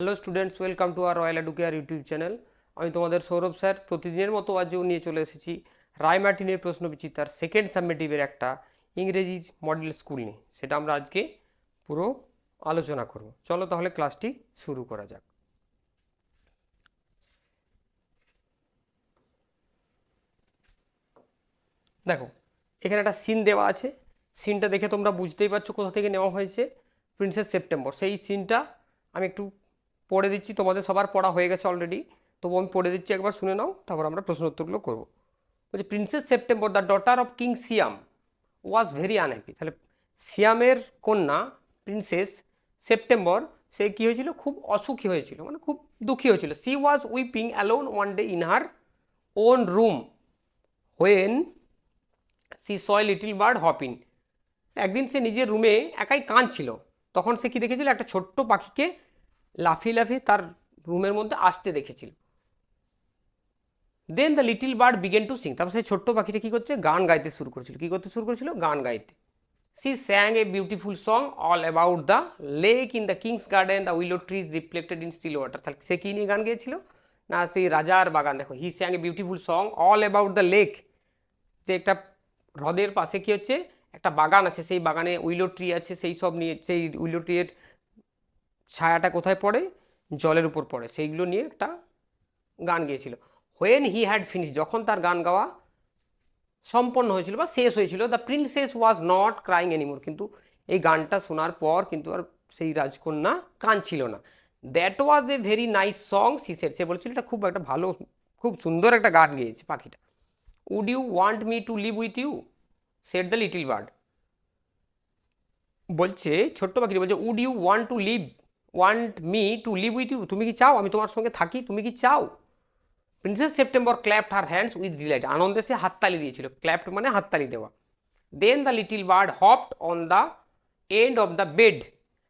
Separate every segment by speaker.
Speaker 1: Hello students, welcome to our Royal Educare YouTube channel. আমি তোমাদের Sourav sir প্রতিদিনের মতো আজও নিয়ে চলে এসেছি রায়মার্টিনের প্রশ্নবিচিত্রার সেকেন্ড সাবমিটিভের একটা ইংরেজি মডেল স্কুল নিয়ে। সেটা আমরা আজকে পুরো আলোচনা করব। চলো তাহলে ক্লাসটি শুরু করা যাক। দেখো, এখানে একটা সিন দেওয়া আছে। সিনটা দেখে তোমরা বুঝতেই পারছো কোথা থেকে নেওয়া হয়েছে, প্রিন্সেস সেপ্টেম্বর। সেই সিনটা আমি একটু পড়ে দিচ্ছি, তোমাদের সবার পড়া হয়ে গেছে অলরেডি, তবু আমি পড়ে দিচ্ছি, একবার শুনে নাও, তারপর আমরা প্রশ্ন উত্তরগুলো করবো। বলছে princess September the daughter of king Siam was very unhappy. তাহলে সিয়ামের কন্যা প্রিন্সেস সেপ্টেম্বর, সে কী হয়েছিল, খুব অসুখী হয়েছিল, মানে খুব দুঃখী হয়েছিল। C was weeping alone one day in her own room when she সয় লিটিল বার্ড হপিং। একদিন সে নিজের রুমে একাই কাঁদছিল, তখন সে কি দেখেছিল, একটা ছোট্ট পাখিকে লাফিয়ে লাফিয়ে তার রুমের মধ্যে আসতে দেখেছিল। Then the little bird began to sing. তারপর সেই ছোট্ট পাখিটা কী করছে, গান গাইতে শুরু করেছিল। কী করতে শুরু করেছিল, গান গাইতে। She sang a beautiful song all about the lake in the king's garden the willow trees reflected in still water. তাহলে সে কী নিয়ে গান গেয়েছিল না, সেই রাজার বাগান। দেখো, he sang a beautiful song all about the lake, যে একটা হ্রদের পাশে কী হচ্ছে, একটা বাগান আছে, সেই বাগানে উইলো ট্রি আছে, সেই সব নিয়ে, সেই উইলো ট্রির ছায়াটা কোথায় পড়ে, জলের উপর পড়ে, সেইগুলো নিয়ে একটা গান গেয়েছিল। হোয়েন হি হ্যাড ফিনিশ, যখন তার গান গাওয়া সম্পন্ন হয়েছিল বা শেষ হয়েছিল, the princess was not crying anymore. কিন্তু এই গানটা শোনার পর কিন্তু আর সেই রাজকন্যা কাঁদছিল না। That was a very nice song she said. সে বলছিল এটা খুব একটা ভালো, খুব সুন্দর একটা গান গেয়েছে পাখিটা। Would you want me to live with you said the little bird. বলছে ছোট্ট পাখিটি বলছে, would you want me to live with you, তুমি কি চাও আমি তোমার সঙ্গে থাকি, তুমি কি চাও। Princess September clapped her hands with delight, আনন্দে সে হাততালি দিয়েছিল। ক্ল্যাপড মানে হাততালি দেওয়া। Then the little bird hopped on the end of the bed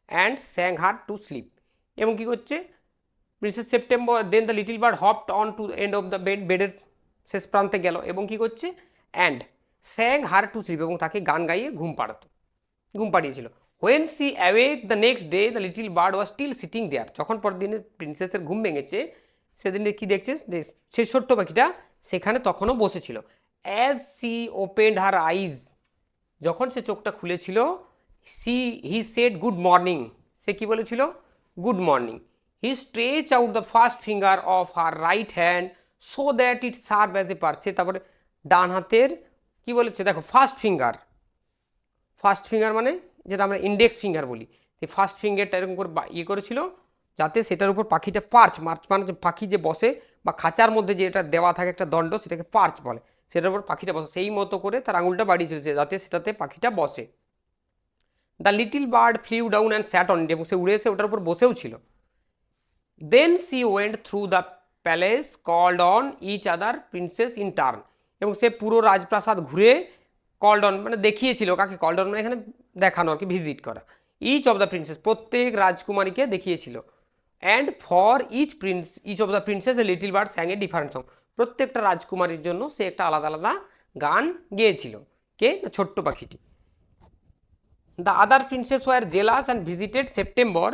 Speaker 1: and sang her to sleep. এবং কী করছে, princess September, then the little bird hopped on to end of the bed, বেডের শেষ প্রান্তে গেল এবং কী করছে, and sang her to sleep, এবং তাকে গান গাইয়ে ঘুম পাড়িয়েছিল। When she awake the next day the little bird was still sitting there. যখন পরের দিনে প্রিন্সেসের ঘুম ভেঙেছে, সেদিন কি দেখছে, সে ছোট্ট পাখিটা সেখানে তখনও বসেছিল। As she opened her eyes, যখন সে চোখটা খুলেছিল, হি সেড গুড মর্নিং, সে কি বলেছিল, good morning. He stretch out the first finger of her right hand so that it serve as a perch. সে তারপরে ডান হাতের কি বলেছে, দেখো ফার্স্ট ফিঙ্গার মানে যেটা আমরা ইন্ডেক্স ফিঙ্গার বলি, সেই ফার্স্ট ফিঙ্গারটা এরকম করে ইয়ে করেছিল, যাতে সেটার উপর পাখিটা মার্চ মানে পাখি যে বসে বা খাঁচার মধ্যে যে এটা দেওয়া থাকে একটা দণ্ড, সেটাকে পার্চ বলে, সেটার উপর পাখিটা বসে, সেই মতো করে তার আঙুলটা বাড়িয়ে চলেছে যাতে সেটাতে পাখিটা বসে। The little bird flew down and sat on it, এবং সে উড়ে এসে ওটার উপর বসেও ছিল। Then she went through the palace called on each other princess in turn, এবং সে পুরো রাজপ্রাসাদ ঘুরে কল্ড অন মানে দেখিয়েছিল, কাকে কল্ড অন মানে এখানে দেখানো আর কি, ভিজিট করা। ইচ অফ দ্য প্রিন্সেস, প্রত্যেক রাজকুমারীকে দেখিয়েছিল। And for each of the princess a little bird sang a different song, প্রত্যেকটা রাজকুমারীর জন্য সে একটা আলাদা আলাদা গান গেয়েছিল। কে না, ছোট্ট পাখিটি। The other princess were jealous and visited September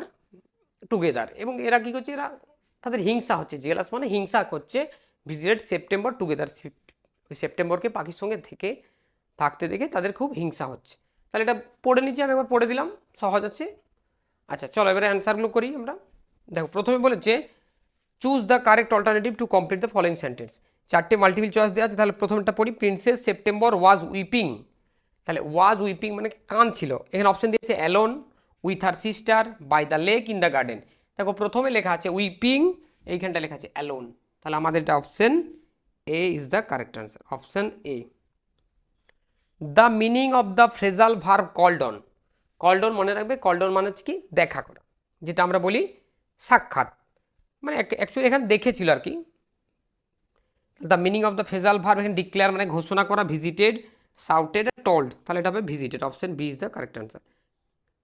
Speaker 1: together, এবং এরা কী করছে, এরা তাদের হিংসা হচ্ছে, জেলাস মানে হিংসা করছে, ভিজিটেড সেপ্টেম্বর টুগেদার, সেপ্টেম্বরকে পাখির সঙ্গে থাকতে দেখে তাদের খুব হিংসা হচ্ছে। তাহলে এটা পড়ে নিচ্ছি, আমি একবার পড়ে দিলাম, সহজ আছে। আচ্ছা চলো এবারে অ্যান্সারগুলো করি আমরা। দেখো, প্রথমে বলেছে choose the correct alternative to complete the following sentence. চারটে মাল্টিপল চয়েস দেওয়া আছে, তাহলে প্রথমটা পড়ি, প্রিন্সেস সেপ্টেম্বর ওয়াজ উইপিং। তাহলে ওয়াজ উইপিং মানে কাঁদছিল। এখানে অপশন দিয়েছে alone, with her sister, by the lake, in the garden. দেখো প্রথমে লেখা আছে উইপিং, এইখানটা লেখা আছে অ্যালোন, তাহলে আমাদের এটা option A is the correct answer, option A. The meaning of the phrasal verb called on. Called on মনে রাখবে, কল্ড অন মানে হচ্ছে কি, দেখা করা, যেটা আমরা বলি সাক্ষাৎ, মানে অ্যাকচুয়ালি এখানে দেখেছিল আর কি। The meaning of the phrasal verb, এখানে ডিক্লেয়ার মানে ঘোষণা করা, ভিজিটেড, শাউটেড, টোল্ড, তাহলে এটা হবে visited, option B is the correct answer.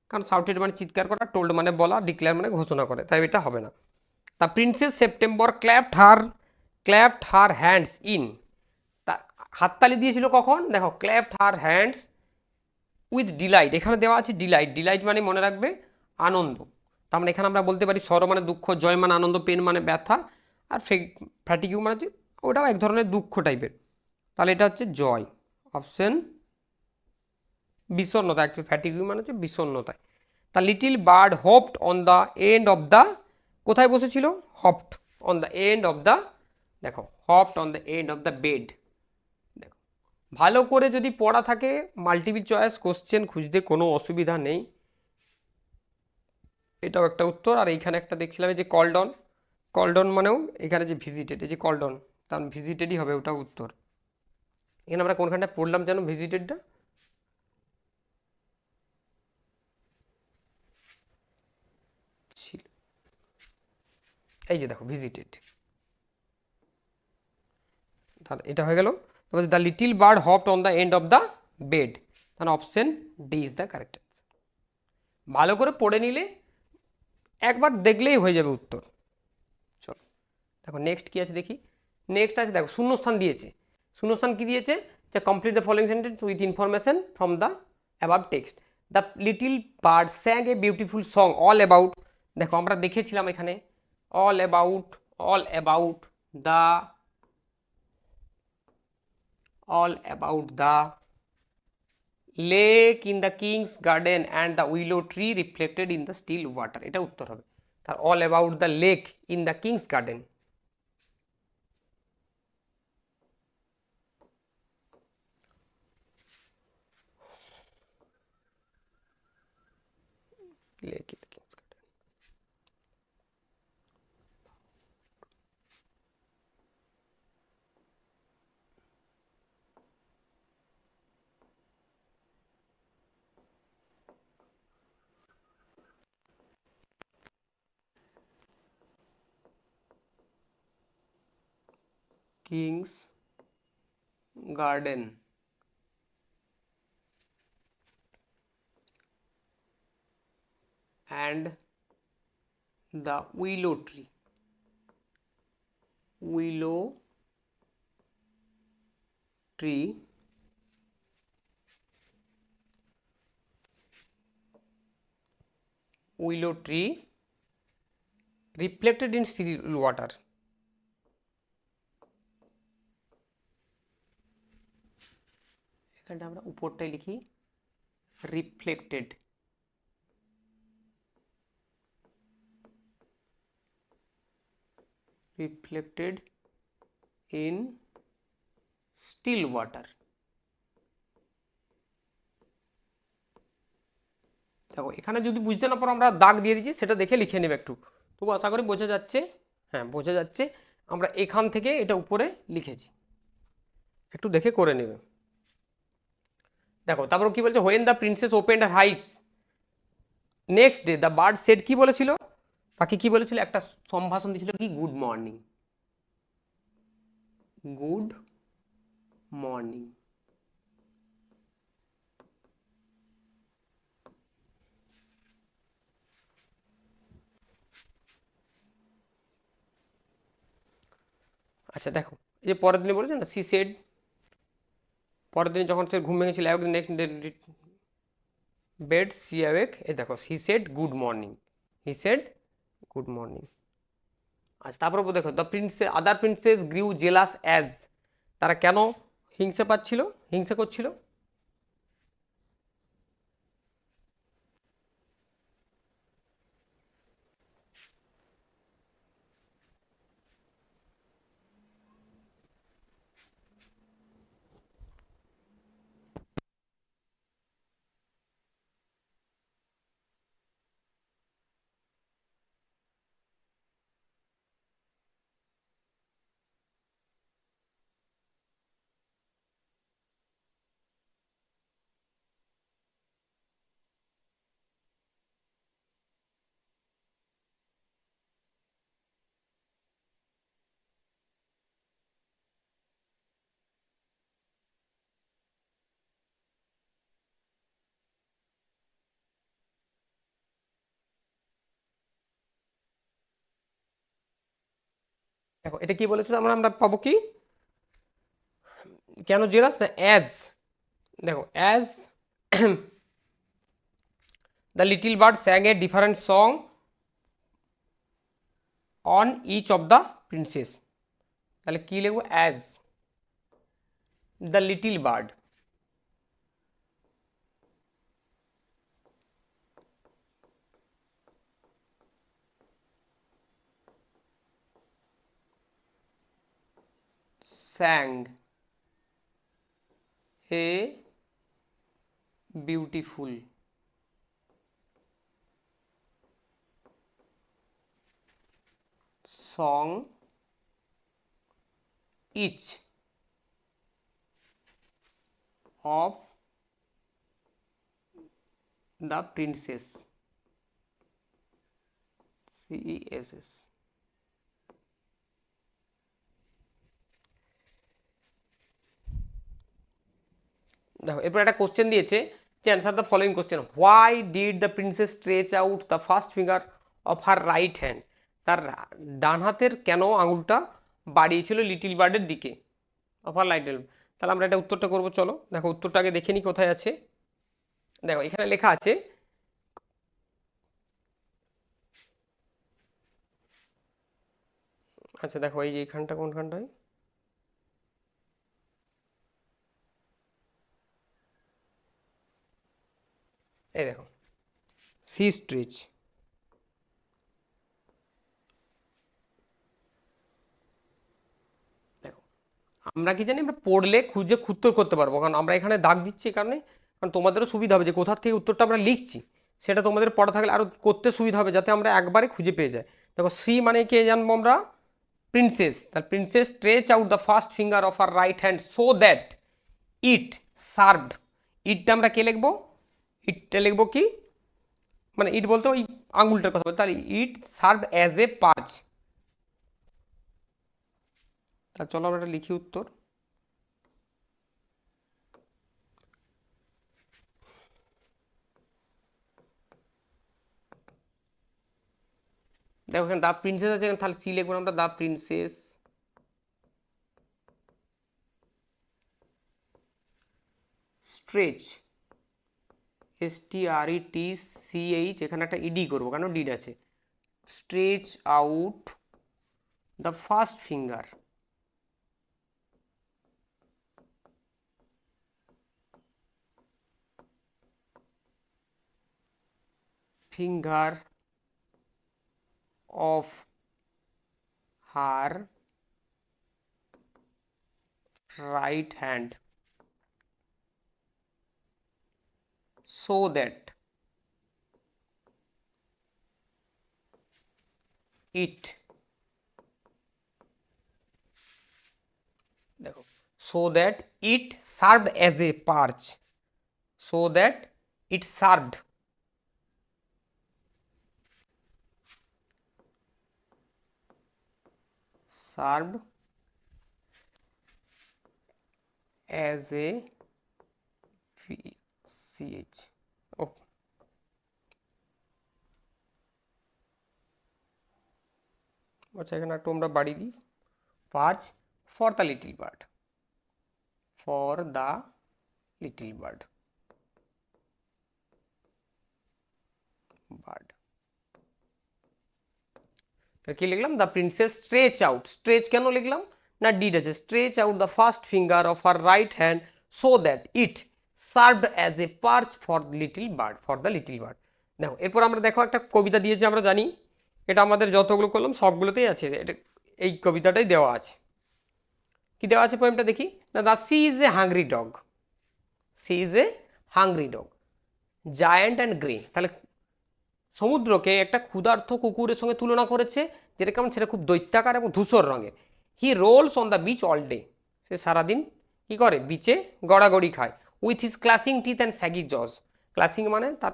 Speaker 1: কারণ শাউটেড মানে চিৎকার করা, টোল্ড মানে বলা, ডিক্লেয়ার মানে ঘোষণা করে, তাই এটা হবে না। The princess September clapped her hands in, তা হাততালি দিয়েছিল কখন, দেখো clapped her hands with delight, এখানে দেওয়া আছে ডিলাইট, ডিলাইট মানে মনে রাখবে আনন্দ, তার মানে এখানে আমরা বলতে পারি সরো মানে দুঃখ, জয় মানে আনন্দ, পেন মানে ব্যথা, আর ফ্যাটিগিউ মানে হচ্ছে ওটাও এক ধরনের দুঃখ টাইপের। তাহলে এটা হচ্ছে জয়, অপশন বিষণ্ণতা। অ্যাকচুয়ালি ফ্যাটিগিউ মানে হচ্ছে বিষণ্ণতায়। The little bird hopped on the end of the, কোথায় বসেছিল? Hopped on the end of the, দেখো hopped on the end of the bed. দেখো ভালো করে যদি পড়া থাকে মাল্টিপল চয়েস কোশ্চেন খুঁজতে কোনো অসুবিধা নেই, এটাও একটা উত্তর। আর এইখানে একটা দেখছিলাম এই যে কলডন, কলডন মানেও এখানে যে ভিজিটেড, এই যে কলডন, তার ভিজিটেডই হবে, ওটাও উত্তর। এখানে আমরা কোনখানটা পড়লাম যেন ভিজিটেডটা, ছিল এই যে দেখো ভিজিটেড, তাহলে এটা হয়ে গেল। তারপরে the little bird hopped on the end of the bed, তাহলে option D is the correct answer. ভালো করে পড়ে নিলে একবার দেখলেই হয়ে যাবে উত্তর। চলো দেখো নেক্সট কি আছে দেখি। নেক্সট আছে দেখো শূন্যস্থান দিয়েছে। শূন্যস্থান কি দিয়েছে? যে complete the following sentence with information from the above text. The little bird sang a beautiful song all about, দেখো আমরা দেখেছিলাম এখানে all about, all about the, all about the lake in the king's garden and the willow tree reflected in the still water, এটা উত্তর হবে। তার all about the lake in the king's garden, lake in the king's garden, king's garden and the willow tree, willow tree willow tree reflected in still water, এখানটা আমরা উপরটাই লিখি reflected, reflected in still water। দেখো এখানে যদি বুঝতে না পারো আমরা দাগ দিয়ে দিচ্ছি, সেটা দেখে লিখে নেবে একটু, তবু আশা করি বোঝা যাচ্ছে। হ্যাঁ বোঝা যাচ্ছে, আমরা এখান থেকে এটা উপরে লিখেছি, একটু দেখে করে নেবে। দেখো তারপর কি বলছে, when the princess opened her eyes next day the bird said, কি বলেছিল? তাকে কি বলেছিল? একটা সম্ভাষণ দিয়েছিল কি, গুড মর্নিং, গুড মর্নিং। আচ্ছা দেখো এই যে পরের দিনে বলেছে না, সি সেড, পরের দিন যখন সে ঘুম ভেঙেছিল, নেক্সট বেড সি অ্যাওয়েক, এই দেখো হি সেড গুড মর্নিং, হি সেড গুড মর্নিং। আচ্ছা তারপর দেখো the princess, other princess গ্রিউ jealous as, তারা কেন হিংসে পাচ্ছিল, হিংসে করছিল? দেখো এটা কি বলেছিল, আমরা আমরা পাবো কি, কেন জেলাস না, অ্যাজ, দেখো as the little bird sang a different song on each of the princess, তাহলে কি লিখবো, as the little bird sang a beautiful song each of the princess, CESS. দেখো এরপর একটা কোশ্চেন দিয়েছে যে answer the following question, why did the princess stretch out the first finger of her right hand, তার ডান হাতের কেন আঙুলটা বাড়িয়েছিল little বার্ডের দিকে, অফ হার রাইট হ্যান্ড। তাহলে আমরা এটা উত্তরটা করবো, চলো দেখো উত্তরটা আগে দেখে নিই কোথায় আছে। দেখো এখানে লেখা আছে, আচ্ছা দেখো এই যে এইখানটা কোনখানটায়, এই দেখো সি স্ট্রেচ, দেখো আমরা কি জানি, আমরা পড়লে খুঁজে উত্তর করতে পারবো, কারণ আমরা এখানে দাগ দিচ্ছি এই কারণে, কারণ তোমাদেরও সুবিধা হবে যে কোথার থেকে উত্তরটা আমরা লিখছি, সেটা তোমাদের পড়া থাকলে আরও করতে সুবিধা হবে, যাতে আমরা একবারে খুঁজে পেয়ে যাই। দেখো সি মানে কে জানবো আমরা, প্রিন্সেস, তাহলে princess stretch out the first finger of her right hand so that it served, ইটটা আমরা কে লিখবো, ইটটা লিখবো কি, মানে ইট বলতে ওই আঙুলটার কথা বলতে, তাহলে ইট সার্ভড অ্যাজ এ পাঁচ। তা চলো আমরা এটা লিখি উত্তর। দেখো এখানে দ্য প্রিন্সেস আছে, তাহলে সি লিখবো আমরা, দ্য প্রিন্সেস স্ট্রেচ, STRETCH, এখানে একটা ইডি করবো কেন, ডিড আছে, stretch out the first finger finger of her right hand so that it, দেখো so that it served as a perch, so that it served as a CH, oh আচ্ছা এখানে একটু আমরা বাড়ি দিই, পার্চ for the little bird, for the little bird, bird কি লিখলাম, the princess stretch out, stretch কেন লিখলাম না, ডিড আছে, stretch out the first finger of her right hand so that it served as a পার্চ for little bird, for the little bird. দেখো এরপর আমরা দেখো একটা কবিতা দিয়েছি, আমরা জানি এটা আমাদের যতগুলো করলাম সবগুলোতেই আছে, এটা এই কবিতাটাই দেওয়া আছে, কি দেওয়া আছে পোয়েমটা দেখি না, the sea is a hungry dog, sea is a hungry dog giant and grey, তাহলে সমুদ্রকে একটা ক্ষুধার্ত কুকুরের সঙ্গে তুলনা করেছে, যেটা কেমন, সেটা খুব দৈত্যাকার এবং ধূসর রঙের। He rolls on the beach all day, সে সারাদিন কী করে, বিচে গড়াগড়ি খায়, with his clashing teeth and shaggy jaws, clashing মানে তার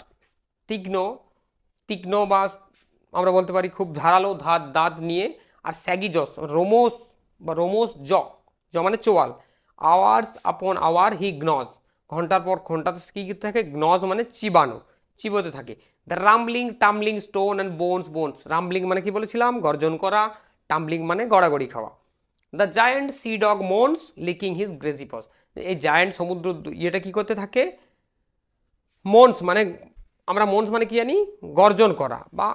Speaker 1: তীক্ষ্ণ, তীক্ষ্ণ বা আমরা বলতে পারি খুব ধারালো দাঁত নিয়ে, আর স্যাগি জজ রোমোস বা রোমোস জ মানে চোয়াল, আওয়ার্স আপন আওয়ার হি গ্নজ, ঘন্টার পর ঘন্টা তো কী থাকে, গ্নজ মানে চিবানো, চিবোতে থাকে। The rumbling tumbling stone and bones, rumbling মানে কি বলেছিলাম, গর্জন করা, টামলিং মানে গড়াগড়ি খাওয়া। The giant sea dog moans licking his greasy paws, এই জায়ান্ট সমুদ্র ইয়েটা কী করতে থাকে, মোনস মানে, আমরা মোনস মানে কি জানি, গর্জন করা বা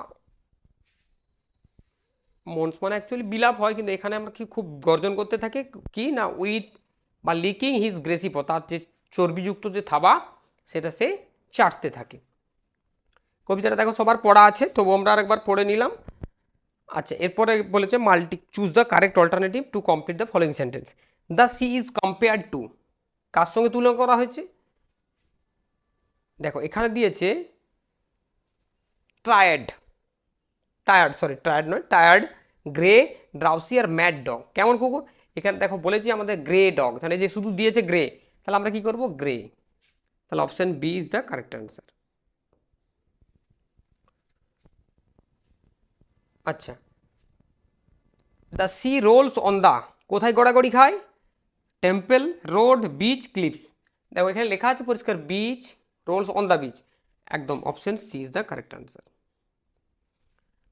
Speaker 1: মন্স মানে অ্যাকচুয়ালি বিলাপ হয়, কিন্তু এখানে আমরা কি খুব গর্জন করতে থাকি কি না উইথ বা লিকিং হিজ গ্রেসিপ, তার যে চর্বিযুক্ত যে থাবা সেটা সে চাটতে থাকে। কবিতাটা দেখো সবার পড়া আছে, তবু আমরা আরেকবার পড়ে নিলাম। আচ্ছা, এরপরে বলেছে multi choose the correct alternative to complete the following sentence. The sea is compared to, কার সঙ্গে তুলনা করা হয়েছে? দেখো এখানে দিয়েছে ট্রায়াড, টায়ার্ড নয়, টায়ার্ড, গ্রে, ড্রাউসি আর ম্যাড ডগ। কেমন কুকুর? এখানে দেখো বলেছি আমাদের গ্রে ডগ, তাহলে যে শুধু দিয়েছে গ্রে, তাহলে আমরা কি করব? গ্রে। তাহলে option B is the correct answer. আচ্ছা, the sea rolls on the, কোথায় গড়াগড়ি খায়? Temple, road, beach, cliffs. দেখো এখানে লেখা আছে পরিষ্কার beach, rolls on the beach, একদম option C is the correct answer.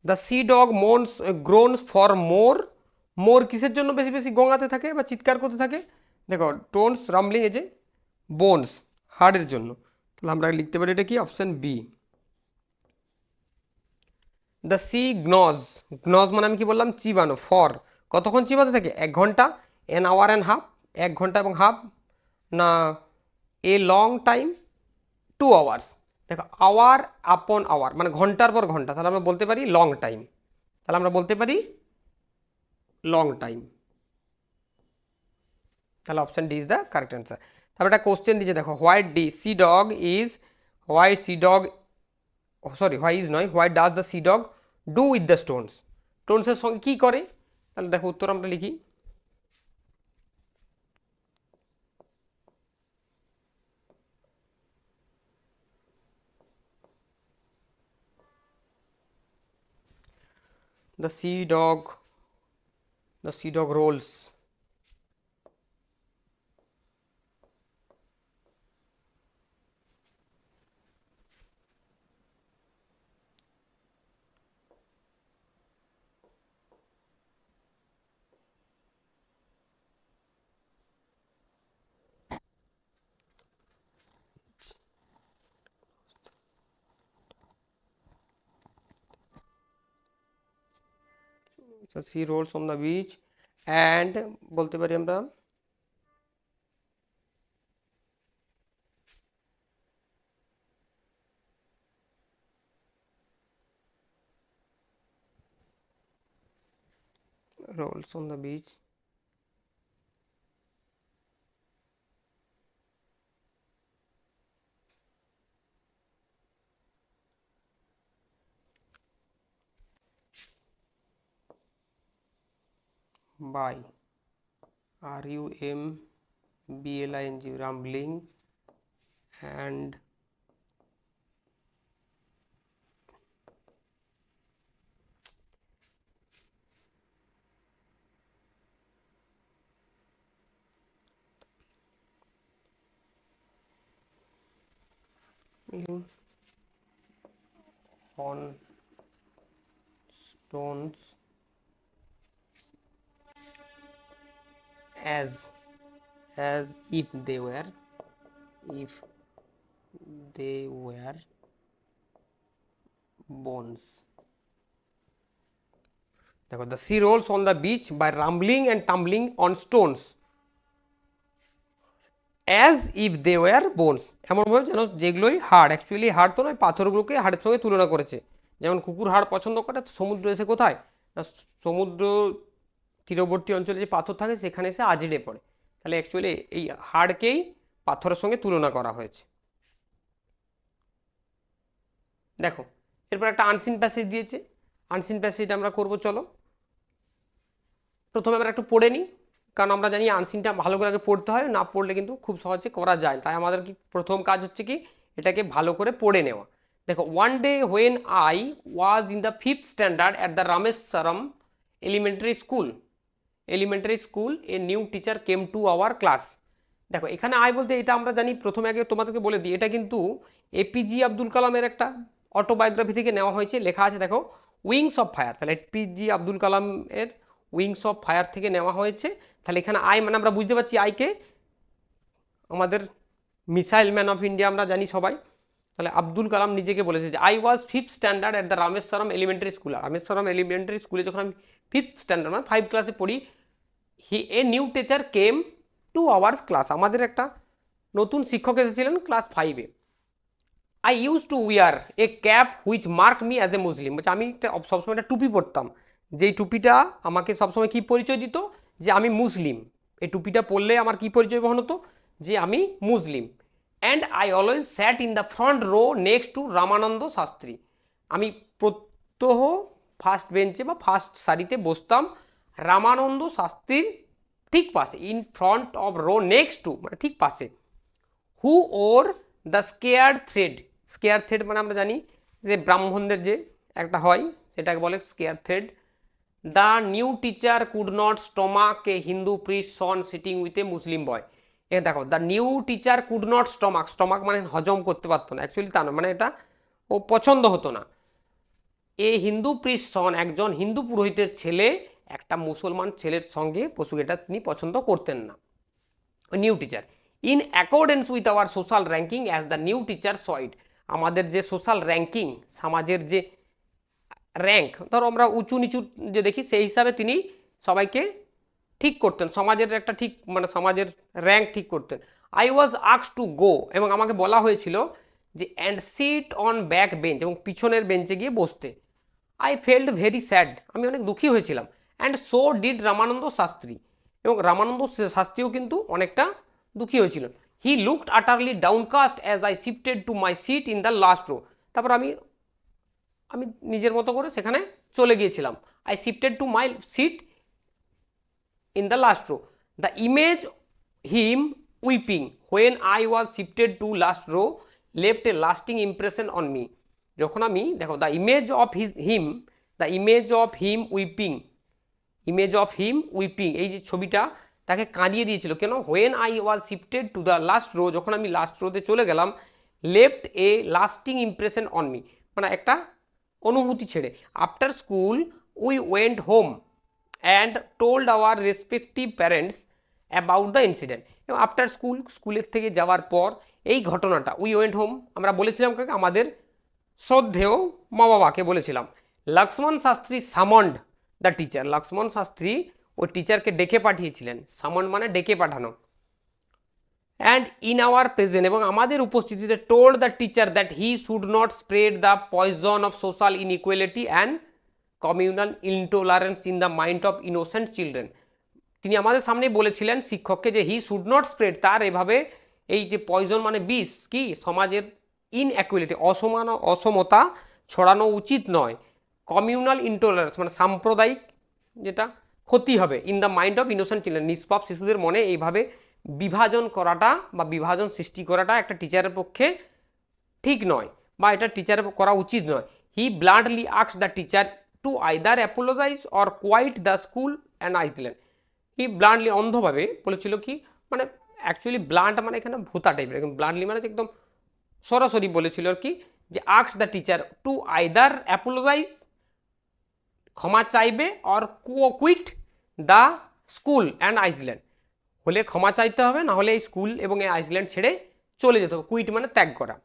Speaker 1: The sea dog moans groans for more, more কিসের জন্য বেশি বেশি গোঙাতে থাকে বা চিৎকার করতে থাকে? দেখো টোনস, রামলিং, এই যে বোনস, হাড়ের জন্য। তাহলে আমরা লিখতে পারি এটা কি? Option B. দ্য সি গ্নজ, গ্নজ মানে আমি কি বললাম? চিবানো। ফর, কতক্ষণ চিবাতে থাকে? 1 ঘন্টা। এন আওয়ার অ্যান্ড হাফ, 1 ঘন্টা এবং হাফ, না এ লং টাইম, 2 আওয়ার্স। দেখো আওয়ার আপন আওয়ার মানে ঘন্টার পর ঘন্টা, তাহলে আমরা বলতে পারি লং টাইম। তাহলে আমরা বলতে পারি লং টাইম। তাহলে option D is the correct answer. তারপর একটা কোশ্চেন দিয়েছে দেখো, why the sea dog is, why sea dog, sorry why is নয়, why does the sea dog do with the stones, স্টোনসের সঙ্গে কী করে? তাহলে দেখো উত্তর আমরা লিখি, the sea dog, the sea dog rolls the sea rolls on the beach and বলতে পারি আমরা rolls on the beach, by RUMBLING, rumbling and on stones as if they were bones. দেখো the sea rolls on the beach by rumbling and tumbling on stones as if they were bones, এমনভাবে যেন যেগুলোই হাড়, actually হাড় তো নয়, পাথরগুলোকে হাড়ের সঙ্গে তুলনা করেছে। যেমন কুকুর হাড় পছন্দ করে, সমুদ্র এসে কোথায় না সমুদ্র তীরবর্তী অঞ্চলে যে পাথর থাকে সেখানে এসে আজড়ে পড়ে, তাহলে অ্যাকচুয়ালি এই হাড়কেই পাথরের সঙ্গে তুলনা করা হয়েছে। দেখো এরপর একটা আনসিন প্যাসেজ দিয়েছে, আনসিন প্যাসেজটা আমরা করবো, চলো প্রথমে আমরা একটু পড়ে নিই, কারণ আমরা জানি আনসিনটা ভালো করে আগে পড়তে হয়, না পড়লে কিন্তু খুব সহজে করা যায়, তাই আমাদের কি প্রথম কাজ হচ্ছে কি এটাকে ভালো করে পড়ে নেওয়া। দেখো one day when I was in the 5th standard at the Rameswaram elementary school A new teacher came to our class. দেখো এখানে আই বলতে এটা আমরা জানি, প্রথমে আগে তোমাদেরকে বলে দিই, এটা কিন্তু এপিজি আব্দুল কালামের একটা অটোবায়োগ্রাফি থেকে নেওয়া হয়েছে, লেখা আছে দেখো উইংস অফ ফায়ার, তাহলে এপিজি আব্দুল কালামের উইংস অফ ফায়ার থেকে নেওয়া হয়েছে। তাহলে এখানে আই মানে আমরা বুঝতে পারছি আইকে আমাদের মিসাইল ম্যান অফ ইন্ডিয়া আমরা জানি সবাই, তাহলে আব্দুল কালাম নিজেকে বলেছে যে I was 5th standard at the Rameswaram elementary school. Rameswaram elementary স্কুলে যখন আমি 5th স্ট্যান্ডার্ড মানে 5 ক্লাসে পড়ি। A new teacher came to ours class, আমাদের একটা নতুন শিক্ষক এসেছিলেন ক্লাস 5-এ। I use to wear a cap which mark me as a Muslim, বলছে আমি সবসময় একটা টুপি পরতাম, যেই টুপিটা আমাকে সবসময় কী পরিচয় দিত, যে আমি মুসলিম। এই টুপিটা পরলে আমার কী পরিচয় বহন হতো, যে আমি মুসলিম। And I always sat in the front row next to Ramanand Shastri, আমি প্রত্যহ ফার্স্ট বেঞ্চে বা ফার্স্ট সারিতে বসতাম রামানন্দ শাস্ত্রীর ঠিক পাশে, in front of row next to মানে ঠিক পাশে। Who wore the sacred thread, sacred thread মানে আমরা জানি যে ব্রাহ্মণদের যে একটা হয় সেটাকে বলে sacred thread. The new teacher could not stomach a Hindu priest son sitting with a Muslim boy. এ দেখো, the new teacher could not stomach, stomach মানে হজম করতে পারতো না, অ্যাকচুয়ালি তা না, মানে এটা ও পছন্দ হতো না। এ হিন্দু প্রিস্ট সন, একজন হিন্দু পুরোহিতের ছেলে একটা মুসলমান ছেলের সঙ্গে এটা তিনি পছন্দ করতেন না। New teacher in accordance with our social ranking as the new teacher saw it, আমাদের যে সোশ্যাল র্যাঙ্কিং, সমাজের যে র্যাঙ্ক, ধরো আমরা উঁচু নিচু যে দেখি, সেই হিসাবে তিনি সবাইকে ঠিক করতেন, সমাজের একটা ঠিক মানে সমাজের র্যাঙ্ক ঠিক করতেন। I was asked to go, এবং আমাকে বলা হয়েছিল যে and sit on back bench, এবং পিছনের বেঞ্চে গিয়ে বসতে। আই ফেল্ট ভেরি স্যাড, আমি অনেক দুঃখী হয়েছিলাম। And so did Ramanand Shastri, এবং রামানন্দ শাস্ত্রীও কিন্তু অনেকটা দুঃখী হয়েছিলেন। He looked utterly downcast as I shifted to my seat in the last row, তারপর আমি নিজের মতো করে সেখানে চলে গিয়েছিলাম। I shifted to my seat in the last row. The image him weeping when I was shifted to last row left a lasting impression on me. যখন আমি দেখো the image of him, the image of him weeping, image of him weeping, এই যে ছবিটা তাকে কাঁদিয়ে দিয়েছিল কেন, when I was shifted to the last row, যখন আমি লাস্ট রোতে চলে গেলাম, left a lasting impression on me, মানে একটা অনুভূতি ছেড়ে। After school we went home and told our respective parents about the incident, এবং আফটার স্কুলের থেকে যাওয়ার পর এই ঘটনাটা, উই ওয়েন্ট হোম আমরা বলেছিলাম কাকে, আমাদের শ্রদ্ধেয় মা বাবাকে বলেছিলাম। Lakshman Shastri summoned the teacher, Lakshman Shastri ওই টিচারকে ডেকে পাঠিয়েছিলেন, সামন্ড মানে ডেকে পাঠানো। অ্যান্ড ইন আওয়ার প্রেজেন্ট, এবং আমাদের উপস্থিতিতে told the teacher that he should not spread the poison of social inequality and communal intolerance in the mind of innocent children, তিনি আমাদের সামনে বলেছিলেন শিক্ষককে যে হি শুড নট স্প্রেড, তার এভাবে এই যে পয়জন মানে বিষ কি সমাজের ইনএকুয়ালিটি অসমতা ছড়ানো উচিত নয়, কমিউনাল ইনটলারেন্স মানে সাম্প্রদায়িক যেটা ক্ষতি হবে, in the mind of innocent children, নিষ্পাপ শিশুদের মনে এইভাবে বিভাজন করাটা বা বিভাজন সৃষ্টি করাটা একটা টিচারের পক্ষে ঠিক নয়, বা এটা টিচারের করা উচিত নয়। He bluntly asked the teacher to either apologise or quit the school and island, he bluntly অন্ধভাবে বলেছিল কি, মানে অ্যাকচুয়ালি ব্লান্ট মানে এখানে ভূতা টাইপের, এখন ব্লান্টলি মানে একদম সরাসরি বলেছিল আর কি, যে asked the teacher to either apologize ক্ষমা চাইবে or quit the school and Iceland, হলে ক্ষমা চাইতে হবে, না হলে এই স্কুল এবং এই আইসল্যান্ড ছেড়ে চলে যেতে হবে, কুইট মানে ত্যাগ করা।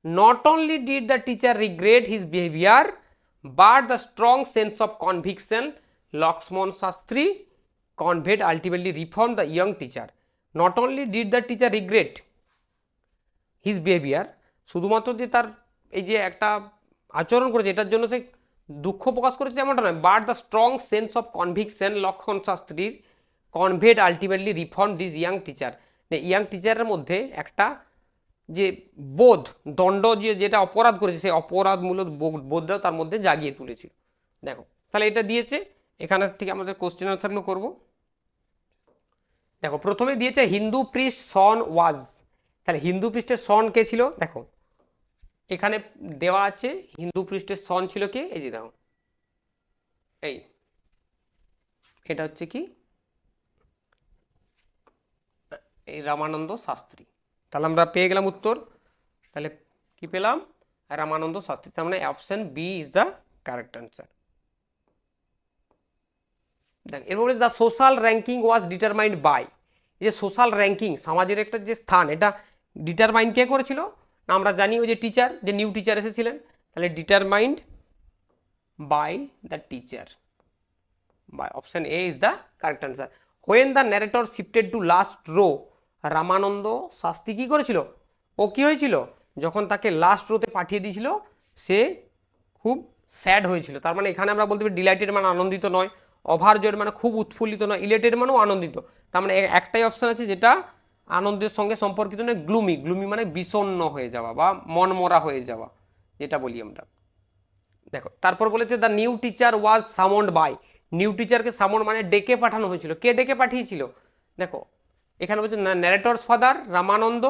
Speaker 1: Not only did the teacher regret his behaviour but the strong sense of conviction Lakshman Shastri conveyed ultimately reformed the young teacher. Not only did the teacher regret his behavior, শুধুমাত্র যে তার এই যে একটা আচরণ করেছে এটার জন্য সে দুঃখ প্রকাশ করেছে এমনটা নয়, but the strong sense of conviction Lakshman শাস্ত্রীর conveyed ultimately reform this young teacher, young টিচারের মধ্যে একটা যে বোধ দণ্ড যেটা অপরাধ করেছে সেই অপরাধমূলক বোধটাও তার মধ্যে জাগিয়ে তুলেছিল। দেখো তাহলে এটা দিয়েছে, এখানে থেকে আমাদের কোশ্চেন আনসারগুলো করবো। দেখো প্রথমে দিয়েছে হিন্দু প্রিস্ট সন ওয়াজ, তাহলে হিন্দু পৃষ্ঠের সন কে ছিল, দেখো এখানে দেওয়া আছে হিন্দু পৃষ্ঠের সন ছিল কে, এই যে দেখো এই এটা হচ্ছে কি এই রামানন্দ শাস্ত্রী, তাহলে আমরা পেয়ে গেলাম উত্তর, তাহলে কি পেলাম রামানন্দ শাস্ত্রী, তার মানে option B is the correct answer. দেখ এরপরে the social ranking was determined by, যে সোশ্যাল র্যাঙ্কিং সমাজের একটা যে স্থান এটা ডিটারমাইন্ড কে করেছিল না, আমরা জানি ওই যে টিচার, যে নিউ টিচার এসেছিলেন, তাহলে determined by the teacher. by. Option A is the correct answer. When the narrator shifted to last row, Ramananda Shastri কি করেছিল? ও কি হয়েছিল? যখন তাকে লাস্ট রোতে পাঠিয়ে দিয়েছিল সে খুব স্যাড হয়েছিল। তার মানে এখানে আমরা বলতে পারি ডিলাইটেড মানে আনন্দিত নয়, ওভারজয়েড মানে খুব উৎফুল্লিত নয়, ইলেটেড মানেও আনন্দিত। তার মানে একটাই অপশন আছে যেটা আনন্দের সঙ্গে সম্পর্কিত নয়, গ্লুমি। গ্লুমি মানে বিষণ্ণ হয়ে যাওয়া বা মনমরা হয়ে যাওয়া, যেটা বলি আমরা। দেখো তারপর বলেছে the new teacher was summoned by. New টিচারকে সামন্ড মানে ডেকে পাঠানো হয়েছিল। কে ডেকে পাঠিয়েছিল? দেখো এখানে বলছে ন্যারেটরস ফাদার, রামানন্দ,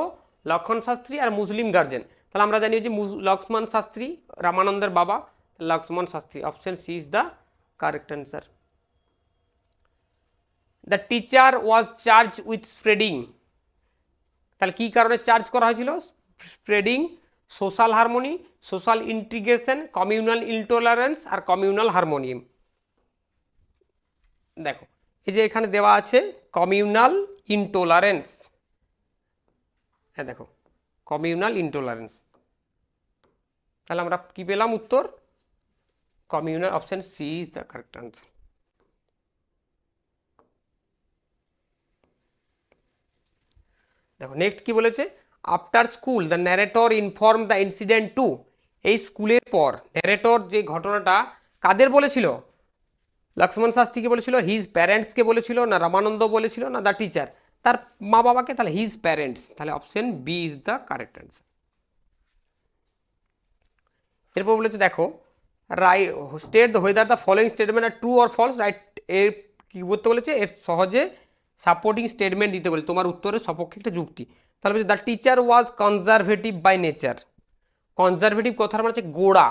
Speaker 1: লক্ষণ শাস্ত্রী আর মুসলিম গার্জেন। তাহলে আমরা জানি যে লক্ষ্মণ শাস্ত্রী রামানন্দের বাবা, Lakshman Shastri. Option C is the correct answer. The teacher was charge with spreading. তাহলে কী কারণে চার্জ করা হয়েছিল? Spreading social harmony, social integration, communal intolerance আর কমিউনাল হারমোনিয়াম। দেখো এই যে এখানে দেওয়া আছে কমিউনাল ইনটলারেন্স, হ্যাঁ দেখো কমিউনাল ইনটলারেন্স। তাহলে আমরা কি পেলাম উত্তর? Communal. Option C is the correct answer. দেখো নেক্সট কি বলেছে? After school the narrator inform the incident to. এই স্কুলের পর ন্যারেটর যে ঘটনাটা কাদের বলেছিল? লক্ষ্মণ শাস্ত্রীকে বলেছিল, হিজ প্যারেন্টসকে বলেছিল, না রামানন্দ বলেছিল, না দ্য টিচার? তার মা বাবাকে। তাহলে হিজ প্যারেন্টস। তাহলে option B is the correct answer. এরপর বলেছে দেখো state the weather the following statement are true or false. Right এর কী করতে বলেছে? এর সহজে সাপোর্টিং স্টেটমেন্ট দিতে বলে, তোমার উত্তরের সপক্ষে একটা যুক্তি। তাহলে বলছে the teacher was conservative by nature. Conservative কথার মানে হচ্ছে গোড়া।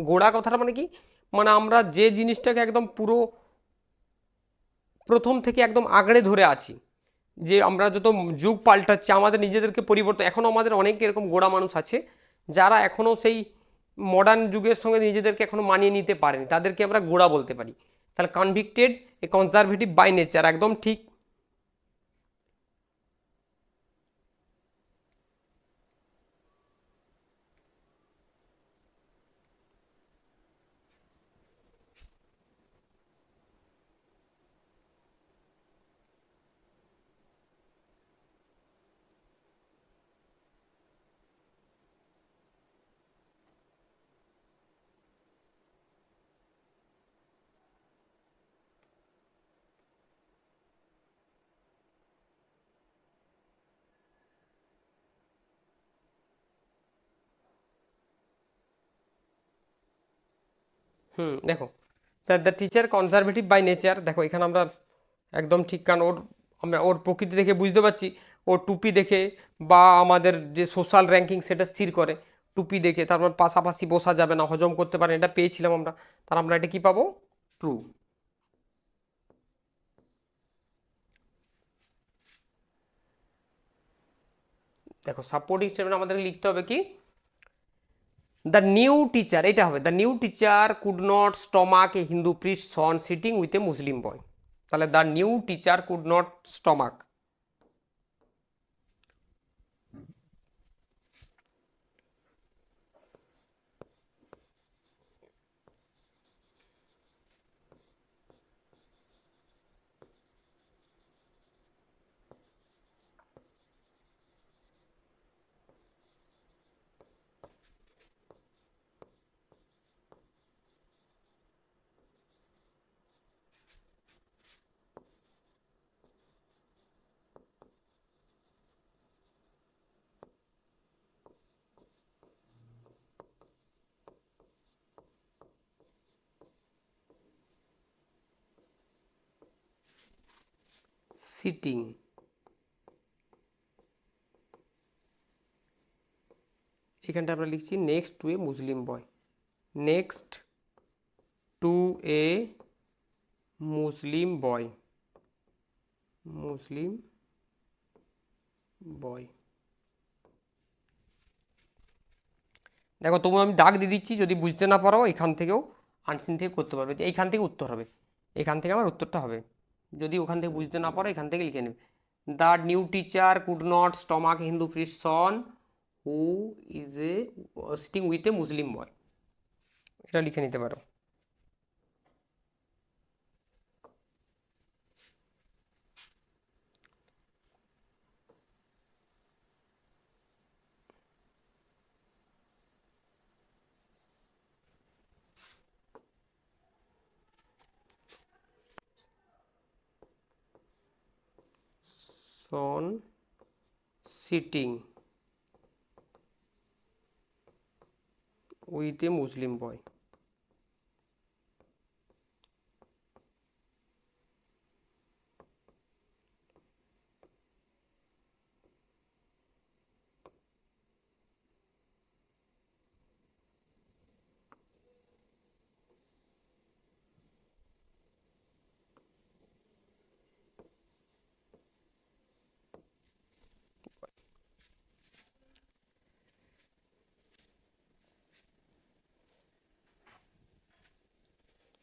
Speaker 1: গোড়া কথাটা মানে কি? মানে আমরা যে জিনিসটাকে একদম পুরো প্রথম থেকে একদম আগড়ে ধরে আছি, যে আমরা যত যুগ পাল্টাচ্ছে আমাদের নিজেদেরকে পরিবর্তন, এখনও আমাদের অনেক এরকম গোড়া মানুষ আছে যারা এখনও সেই মডার্ন যুগের সঙ্গে নিজেদেরকে এখনও মানিয়ে নিতে পারেনি, তাদেরকে আমরা গোড়া বলতে পারি। তাহলে convicted a conservative by nature একদম ঠিক। দেখো the teacher conservative by nature. দেখো এখানে আমরা একদম ঠিক, কারণ আমরা ওর প্রকৃতি দেখে বুঝতে পারছি। ওর টুপি দেখে বা আমাদের যে সোশ্যাল র্যাঙ্কিং সেটা স্থির করে টুপি দেখে। তারপর পাশাপাশি বসা যাবে না, হজম করতে পারে, এটা পেয়েছিলাম আমরা। তার আমরা এটা কি পাবো? ট্রু। দেখো সাপোর্টিং স্টেটমেন্ট আমাদেরকে লিখতে হবে কি? দ্য নিউ টিচার, এটা হবে the new teacher could not stomach a Hindu priest son sitting with a Muslim বয়। তাহলে the new teacher could not stomach. Sitting, এখানটা আমরা লিখছি নেক্সট টু এ মুসলিম বয়। নেক্সট টু এ মুসলিম বয়, মুসলিম বয়। দেখো তবু আমি দাগ দিয়ে দিচ্ছি, যদি বুঝতে না পারো এখান থেকেও আনসিন থেকে করতে পারবে, যে এইখান থেকে উত্তর হবে, এখান থেকে আমার উত্তরটা হবে। যদি ওখান থেকে বুঝতে না পারো এখান থেকে লিখে নেবে। The new teacher could not stomach Hindu priest son who is a sitting with a Muslim boy, এটা লিখে নিতে পারো। Son sitting with a Muslim boy.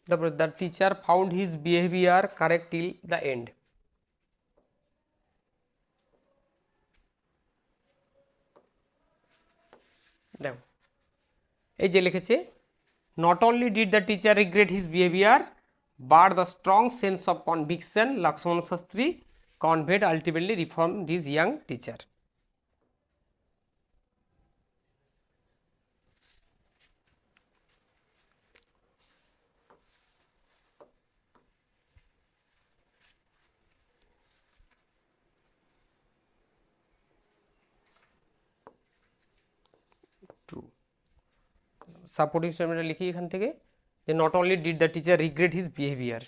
Speaker 1: তারপরে the teacher found his behaviour correct till the end. দেখো এই যে লিখেছে, not only did the teacher regret his behaviour but the strong sense of conviction Lakshman Shastri conveyed ultimately reform this young teacher. True. Supporting স্টেটমেন্টটা লিখি এখান থেকে, যে not only did the teacher regret his behaviour,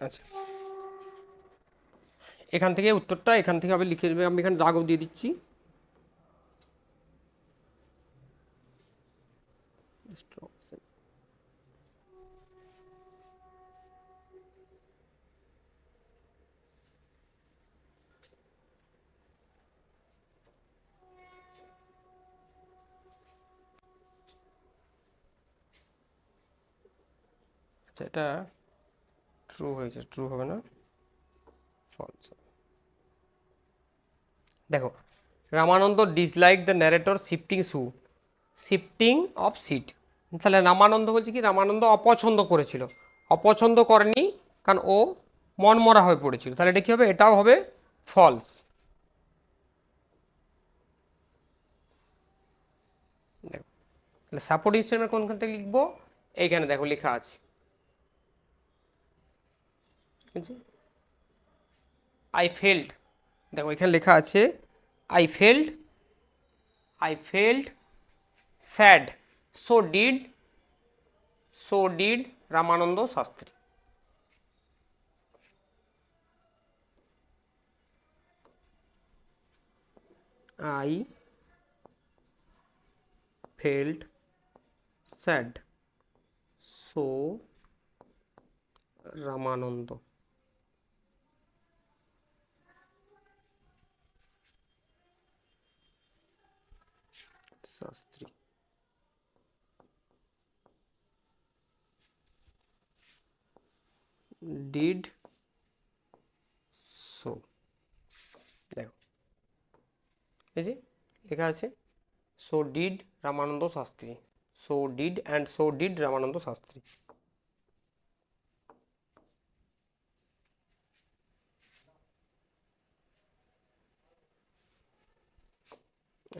Speaker 1: আচ্ছা এখান থেকে উত্তরটা এখান থেকে আবার লিখে দেবে, আমি এখানে দাগও দিয়ে দিচ্ছি। আচ্ছা এটা ট্রু হয়েছে, ট্রু হবে না, ফলস। দেখো Ramanand dislike the narrator shifting shifting of seat. তাহলে রামানন্দ বলছে কি, রামানন্দ অপছন্দ করেছিল, অপছন্দ করেনি কারণ ও মনমরা হয়ে পড়েছিল, তাহলে এটা কি হবে, এটাও হবে ফলস। দেখো তাহলে সাপোর্টিং স্টেটমেন্ট কোনখান থেকে লিখবো, এইখানে দেখো লেখা আছে, আই ফেল্ড, দেখো এখানে লেখা আছে I felt sad, so did Ramanand Shastri. I felt sad, so Ramanand Shastri. Did so, দেখো এই যে লেখা আছে so did Ramanand Shastri, so did and so did Ramanand Shastri.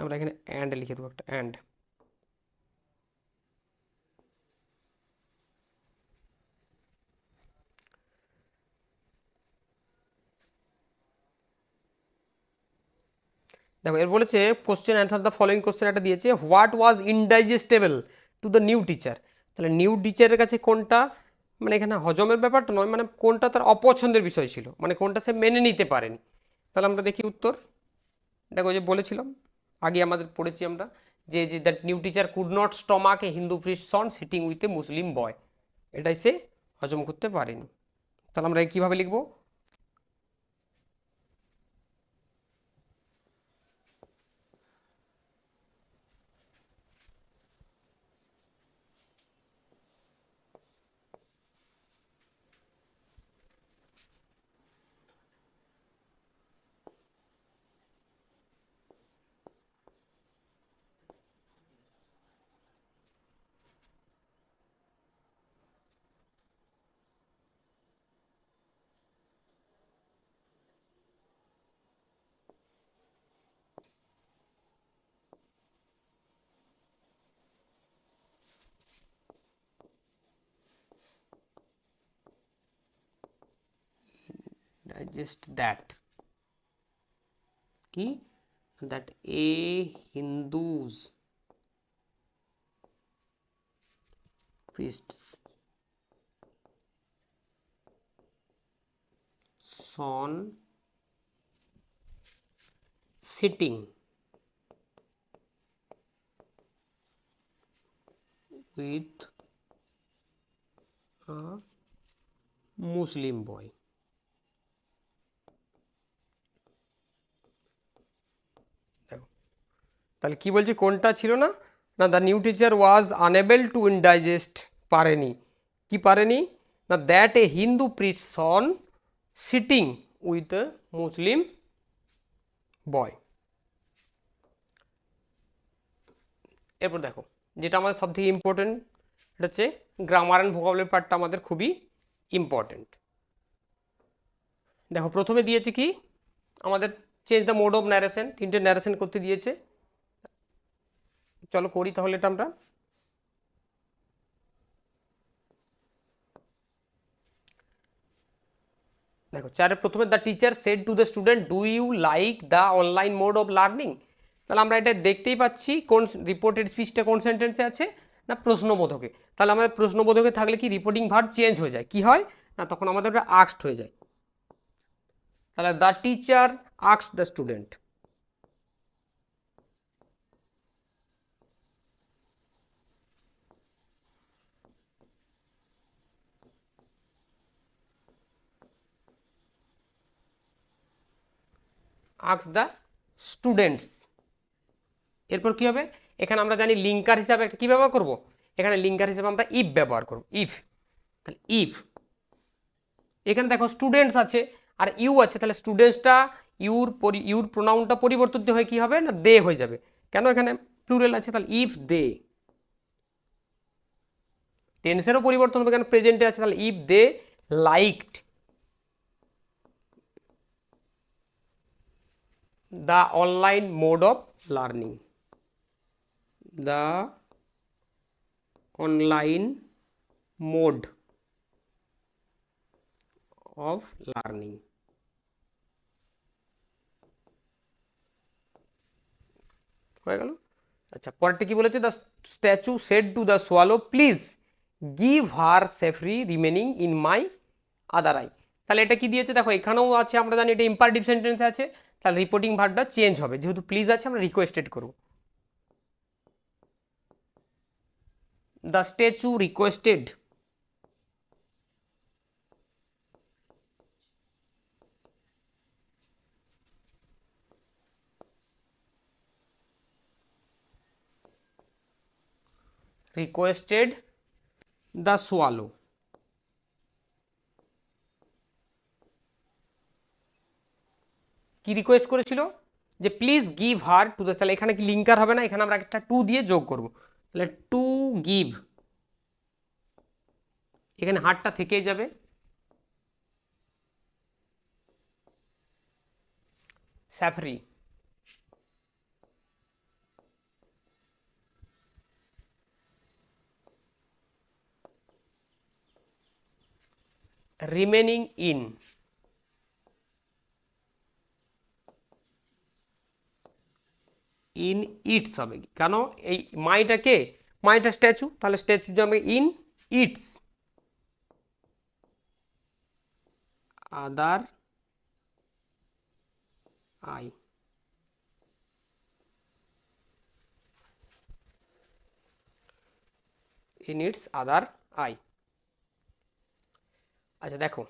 Speaker 1: আমরা এখানে অ্যান্ড লিখে দেবো, একটা অ্যান্ড। দেখো এর বলেছে question answer the following question একটা দিয়েছে, what was indigestible to the new teacher. তাহলে নিউ টিচারের কাছে কোনটা, মানে এখানে হজমের ব্যাপারটা নয়, মানে কোনটা তার অপছন্দের বিষয় ছিল, মানে কোনটা সে মেনে নিতে পারেনি। তাহলে আমরা দেখি উত্তর। দেখো যে বলেছিলাম আগে আমাদের পড়েছি আমরা, যে that new teacher could not stomach a Hindu priest son sitting with a Muslim boy, এটাই সে হজম করতে পারেনি। তাহলে আমরা কীভাবে লিখবো, digest that কি that a Hindus priests son sitting with a Muslim boy. তাহলে কি বলছি কোনটা ছিল না না the new teacher was unable to indigest পারেনি কি পারেনি না that a Hindu priest son sitting with a Muslim boy. এরপর দেখো যেটা আমাদের সব থেকে ইম্পর্টেন্ট এটা হচ্ছে গ্রামার অ্যান্ড ভোকাবুলারি পার্টটা আমাদের খুবই ইম্পর্টেন্ট। দেখো প্রথমে দিয়েছে কি আমাদের change the mode of narration, তিনটে ন্যারেশন করতে দিয়েছে। চলো করি তাহলে এটা আমরা। দেখো চারের প্রথমে the teacher said to the student do you like the online mode of learning. তাহলে আমরা এটা দেখতেই পাচ্ছি কোন রিপোর্টেড স্পিচটা কোন সেন্টেন্সে আছে না প্রশ্নবোধকে। তাহলে আমাদের প্রশ্নবোধকে থাকলে কি রিপোর্টিং ভার্ব চেঞ্জ হয়ে যায়, কি হয় না তখন আমাদের ওটা আস্কড হয়ে যায়। তাহলে the teacher asked the student. Ask the students. এরপর কি হবে এখানে আমরা জানি লিঙ্কার হিসাবে একটা কি ব্যবহার করব, এখানে লিঙ্কার হিসাবে আমরা ইফ ব্যবহার করব। ইফ, তাহলে ইফ এখানে দেখো স্টুডেন্টস আছে আর ইউ আছে, তাহলে স্টুডেন্টসটা ইউর প্রোনাউনটা পরিবর্তিত হয়ে কি হবে না দে হয়ে যাবে। কেন এখানে প্লুরাল আছে, তাহলে ইফ দে। টেন্সেরও পরিবর্তন হবে, কেন প্রেজেন্টে আছে, তাহলে if they liked the online mode of learning, the online mode of learning। হয়ে গেল। আচ্ছা পরেরটা কি বলেছে the statue said to the swallow please give her sapphire remaining in my other eye. তাহলে এটা কি দিয়েছে দেখো এখানেও আছে, আমরা জানি এটা ইম্পারেটিভ সেন্টেন্স আছে, তাহলে রিপোর্টিং ভার্বটা চেঞ্জ হবে, যেহেতু প্লিজ আছে আমরা রিকোয়েস্টেড করব। The statue requested requested the swallow. কি রিকোয়েস্ট করেছিল যে please give her to the, তাহলে এখানে কি লিঙ্কার হবে না, এখানে আমরা একটা টু দিয়ে যোগ করব, তাহলে টু গিভ, এখানে হারটা থেকেই যাবে, স্যাফরি রিমেনিং ইন ইন ইটস হবে, কেন এই মাইটা কে মাইটা স্ট্যাচু, তাহলে স্ট্যাচু যাবে in it's other I. In it's other I. আচ্ছা দেখো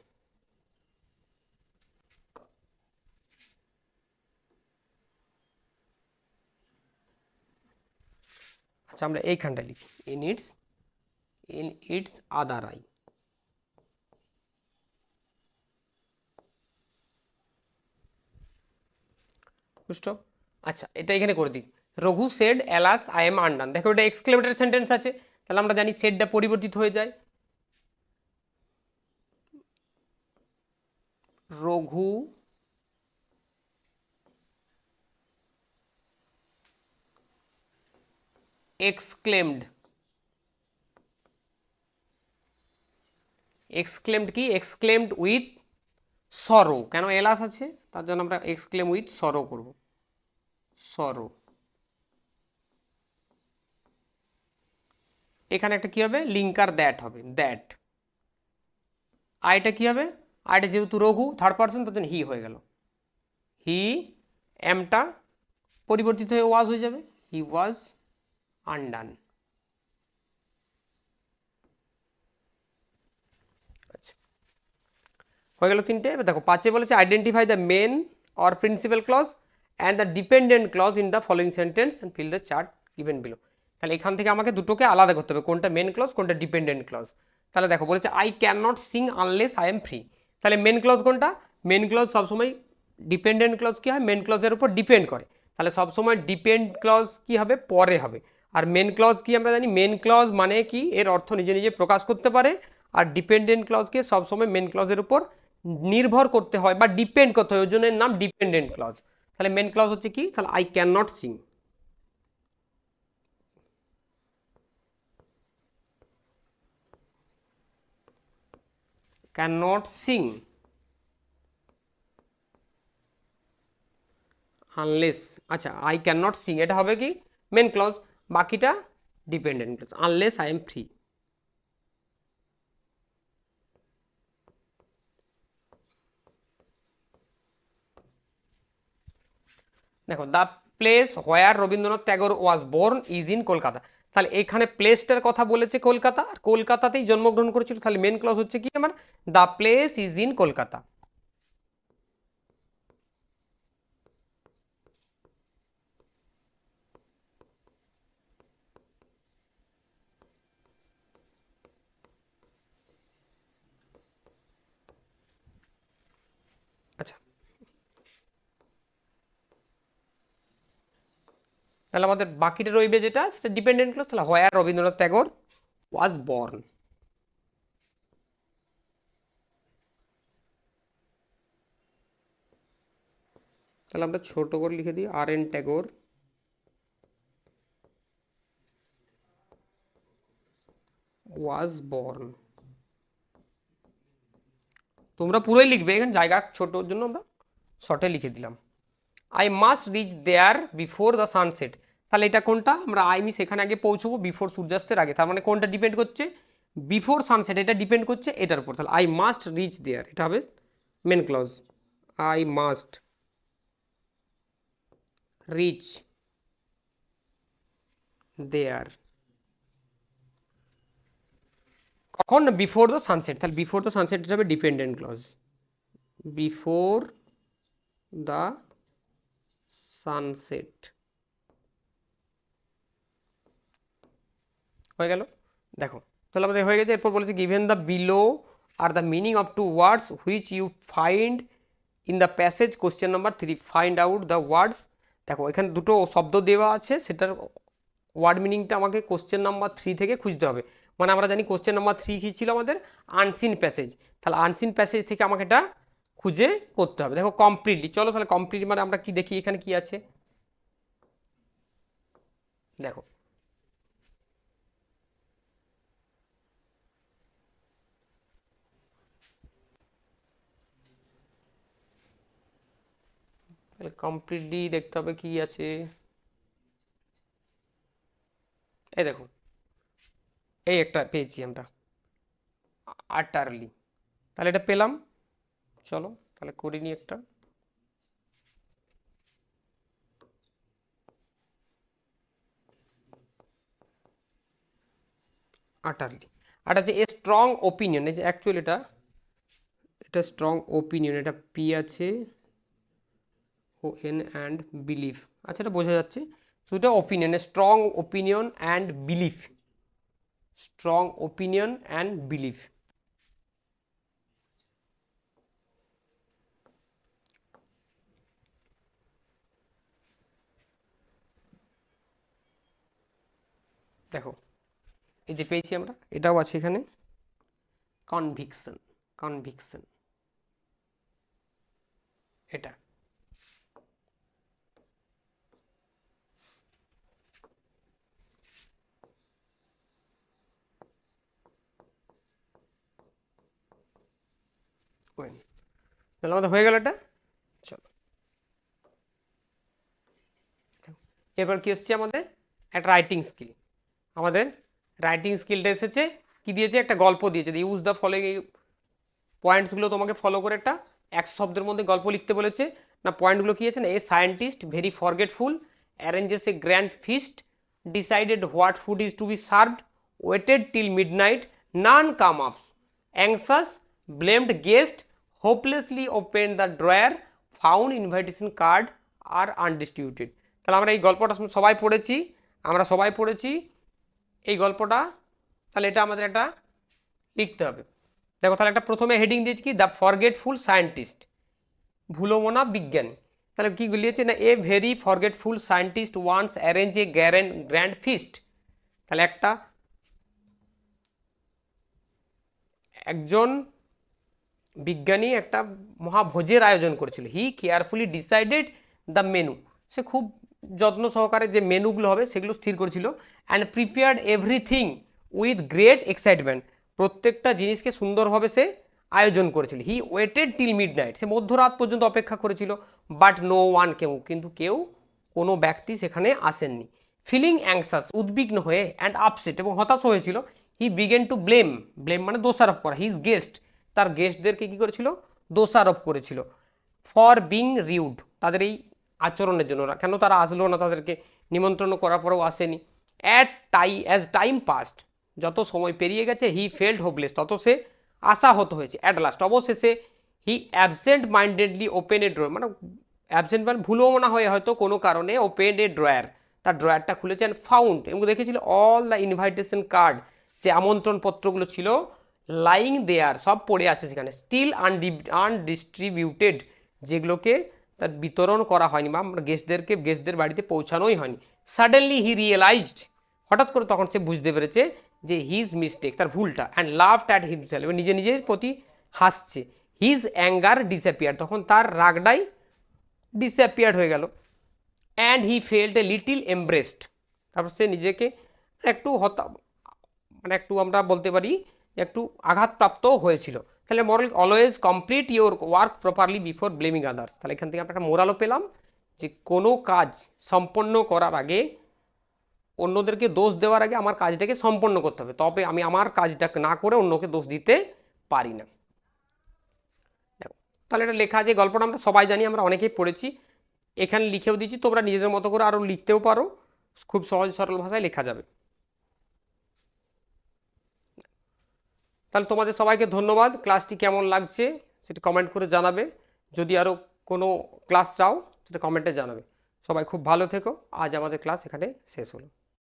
Speaker 1: আচ্ছা আমরা এইখানটা লিখি ইন ইটস আদার আই। বুঝছো? আচ্ছা এটা এখানে করে দিই, Raghu shed alas I am undone. দেখো এটা এক্সক্লেমেটরি সেন্টেন্স আছে, তাহলে আমরা জানি সেডটা পরিবর্তিত হয়ে যায়, রঘু এক্সক্লেমড। এক্সক্লেমড কি এক্সক্লেমড উইথ সরো, কেন এলাস আছে তার জন্য আমরা এক্সক্লেম উইথ সরো করব, সরো। এখানে একটা কি হবে, লিঙ্কার দ্যাট হবে, দ্যাট। আইটা কি হবে, আইটা যেহেতু রঘু থার্ড পার্সন তার জন্য হি হয়ে গেল, হি, এমটা পরিবর্তিত হয়ে ওয়াজ হয়ে যাবে, হি ওয়াজ আনডান। আচ্ছা, হয়ে গেল তিনটে। এবার দেখো পাঁচে বলেছে identify the main or principal clause and the dependent clause in the following sentence and fill the chart given below. তাহলে এখান থেকে আমাকে দুটোকে আলাদা করতে হবে, কোনটা মেন ক্লজ কোনটা ডিপেন্ডেন্ট ক্লজ। তাহলে দেখো বলেছে I can not sing unless I am free. তাহলে মেন ক্লজ কোনটা, মেন ক্লজ সবসময়, ডিপেন্ডেন্ট ক্লজ কী হয়, মেন ক্লজের উপর ডিপেন্ড করে, তাহলে সবসময় ডিপেন্ড ক্লজ কী হবে, পরে হবে। আর মেন ক্লজ কি আমরা জানি, মেন ক্লজ মানে কি এর অর্থ নিজে নিজে প্রকাশ করতে পারে, আর ডিপেন্ডেন্ট ক্লজকে সবসময় মেন ক্লজের উপর নির্ভর করতে হয় বা ডিপেন্ড করতে হয়, ওই জন্য এর নাম ডিপেন্ডেন্ট ক্লজ। তাহলে মেন ক্লজ হচ্ছে কি, তাহলে I can not sing, can not sing unless, আচ্ছা আই ক্যান নট সিং এটা হবে কি মেন ক্লজ, বাকিটা dependent clause, unless I am free. দেখো the place where Rabindranath Tagore was born is in Kolkata. তাহলে এখানে প্লেসটার কথা বলেছে কলকাতা, আর কলকাতাতেই জন্মগ্রহণ করেছিল, তাহলে মেন ক্লজ হচ্ছে কি আমার, the place is in Kolkata. আচ্ছা, তাহলে আমাদের বাকিটা রইবে যেটা সেটা ডিপেন্ডেন্ট ক্লজ, তাহলে হোয়ার রবীন্দ্রনাথ ট্যাগর ওয়াজ বর্ন। তাহলে আমরা ছোট করে লিখে দিই আর এন ট্যাগর ওয়াজ বর্ন। তোমরা পুরোই লিখবে, এখানে জায়গা ছোটোর জন্য আমরা শর্টে লিখে দিলাম। I must reach there before the sunset. তাহলে এটা কোনটা, আমরা আমি সেখানে আগে পৌঁছবো বিফোর সূর্যাস্তের আগে, তার মানে কোনটা ডিপেন্ড করছে, বিফোর সানসেট এটা ডিপেন্ড করছে এটার উপর, তাহলে আই মাস্ট রিচ দেয়ার এটা হবে main clause, I must reach there, কখন, বিফোর দ্য সানসেট, তাহলে বিফোর দ্য সানসেট এটা হবে dependent clause, before the sunset. হয়ে গেল, দেখো তাহলে আমাদের হয়ে গেছে। এরপর বলেছে given the below are the meaning of two words which you find in the passage, question number 3 find out the words. দেখো এখানে দুটো শব্দ দেওয়া আছে, সেটার ওয়ার্ড মিনিংটা আমাকে কোশ্চেন নাম্বার 3 থেকে খুঁজতে হবে। মানে আমরা জানি কোশ্চেন নাম্বার 3 কী ছিল আমাদের, আনসিন প্যাসেজ, তাহলে আনসিন প্যাসেজ থেকে আমাকে এটা খুঁজে করতে হবে। দেখো কমপ্লিটলি, চলো তাহলে কমপ্লিট মানে আমরা কি দেখি এখানে কি আছে, দেখো তাহলে কমপ্লিটলি দেখতে হবে কি আছে, এই দেখো এই একটা পেয়েছি আমরা, আটারলি, তাহলে এটা পেলাম। চলো তাহলে করে নিই একটা, আটারলি, আর আছে এ স্ট্রং ওপিনিয়ন, এই যে অ্যাকচুয়ালি এটা, এটা স্ট্রং ওপিনিয়ন, এটা পি আছে ও এন অ্যান্ড বিলিফ, আচ্ছা এটা বোঝা যাচ্ছে, সো এটা opinion, strong opinion and belief, strong opinion and belief. দেখো এই যে পেয়েছি আমরা, এটাও আছে এখানে, কনভিকশন, কনভিকশন এটা। When তাহলে আমাদের হয়ে গেল এটা। চলো এবার কি এসছে আমাদের একটা রাইটিং স্কিল। আমাদের রাইটিং স্কিলটা এসেছে কি দিয়েছে, একটা গল্প দিয়েছে, ইউজ দ্য ফলোইং, এই পয়েন্টসগুলো তোমাকে ফলো করে একটা 100 শব্দের মধ্যে গল্প লিখতে বলেছে। না পয়েন্টগুলো কি আছে না, a scientist very forgetful arranges a grand feast, decided what food is to be served, waited till midnight, none come ups, anxious, blamed guest, hopelessly open the drawer, found invitation card are undistributed. তাহলে আমরা এই গল্পটা সবাই পড়েছি, আমরা সবাই পড়েছি এই গল্পটা। তাহলে এটা আমাদের একটা লিখতে হবে। দেখো তাহলে একটা প্রথমে হেডিং দিয়েছি কি, দ্য ফরগেটফুল সায়েন্টিস্ট, ভুলোমনা বিজ্ঞানী। তাহলে কি লিখেছে না, a very forgetful scientist once arrange a grand feast. তাহলে একজন বিজ্ঞানী একটা মহাভোজের আয়োজন করেছিল। He carefully decided the menu, সে খুব যত্ন সহকারে যে মেনুগুলো হবে সেগুলো স্থির করেছিল। And prepared everything with great excitement, প্রত্যেকটা জিনিসকে সুন্দরভাবে সে আয়োজন করেছিল। He waited till midnight, সে মধ্যরাত পর্যন্ত অপেক্ষা করেছিল। বাট নো ওয়ান কেউ, কিন্তু কোনো ব্যক্তি সেখানে আসেননি। ফিলিং অ্যাংসাস, উদ্বিগ্ন হয়ে, অ্যান্ড আপসেট, এবং হতাশ হয়েছিল। He began to blame, blame মানে দোষারোপ করা, হিজ গেস্ট, তার গেস্টদেরকে কী করেছিল, দোষারোপ করেছিল। ফর বিং রিউড, তাদের এই আচরণের জন্য, কেন তারা আসলো না, তাদেরকে নিমন্ত্রণ করার পরেও আসেনি। অ্যাজ টাইম পাস্ট, যত সময় পেরিয়ে গেছে, হি ফেল্ড হোপলেস, তত সে আশাহত হয়েছে। অ্যাট লাস্ট, অবশেষে, হি অ্যাবসেন্ট মাইন্ডেডলি ওপেন এ ড্রয়ার, মানে অ্যাবসেন্ট মানে ভুলও মনে হয়ে হয়তো কোনো কারণে, ওপেন এ ড্রয়ার, তার ড্রয়ারটা খুলেছেন, ফাউন্ড, এবং দেখেছিল অল দ্য ইনভাইটেশন কার্ড, যে আমন্ত্রণ পত্রগুলো ছিল, লাইং দেয়ার, সব পড়ে আছে সেখানে, স্টিল আনডিস্ট্রিবিউটেড, যেগুলোকে তার বিতরণ করা হয়নি বা গেস্টদের বাড়িতে পৌঁছানোই হয়নি। সাডেনলি হি রিয়েলাইজড, হঠাৎ করে তখন সে বুঝতে পেরেছে যে হিজ মিস্টেক, তার ভুলটা। অ্যান্ড লাভড অ্যাট হিমসেলফ, এবং নিজের প্রতি হাসছে। হিজ অ্যাঙ্গার ডিসঅ্যাপিয়ার, তখন তার রাগটাই ডিসঅ্যাপিয়ার হয়ে গেল। And he felt a little embraced, তারপর সে নিজেকে একটু মানে একটু আমরা বলতে পারি একটু আঘাতপ্রাপ্ত হয়েছিল। তাহলে moral, always complete your work properly before blaming others. তাহলে এখান থেকে আমরা একটা মোরালও পেলাম যে কোনো কাজ সম্পন্ন করার আগে, অন্যদেরকে দোষ দেওয়ার আগে আমার কাজটাকে সম্পন্ন করতে হবে, তবে আমি আমার কাজটাকে না করে অন্যকে দোষ দিতে পারি না। দেখো তাহলে এটা লেখা আছে, গল্পটা আমরা সবাই জানি, আমরা অনেকেই পড়েছি, এখানে লিখেও দিচ্ছি, তোমরা নিজেদের মতো করে আরও লিখতেও পারো, খুব সহজ সরল ভাষায় লেখা যাবে। তাহলে তোমাদের সবাইকে ধন্যবাদ। ক্লাসটি কেমন লাগছে সেটা কমেন্ট করে জানাবে। যদি আরও কোনো ক্লাস চাও সেটা কমেন্টে জানাবে। সবাই খুব ভালো থেকো। আজ আমাদের ক্লাস এখানে শেষ হলো।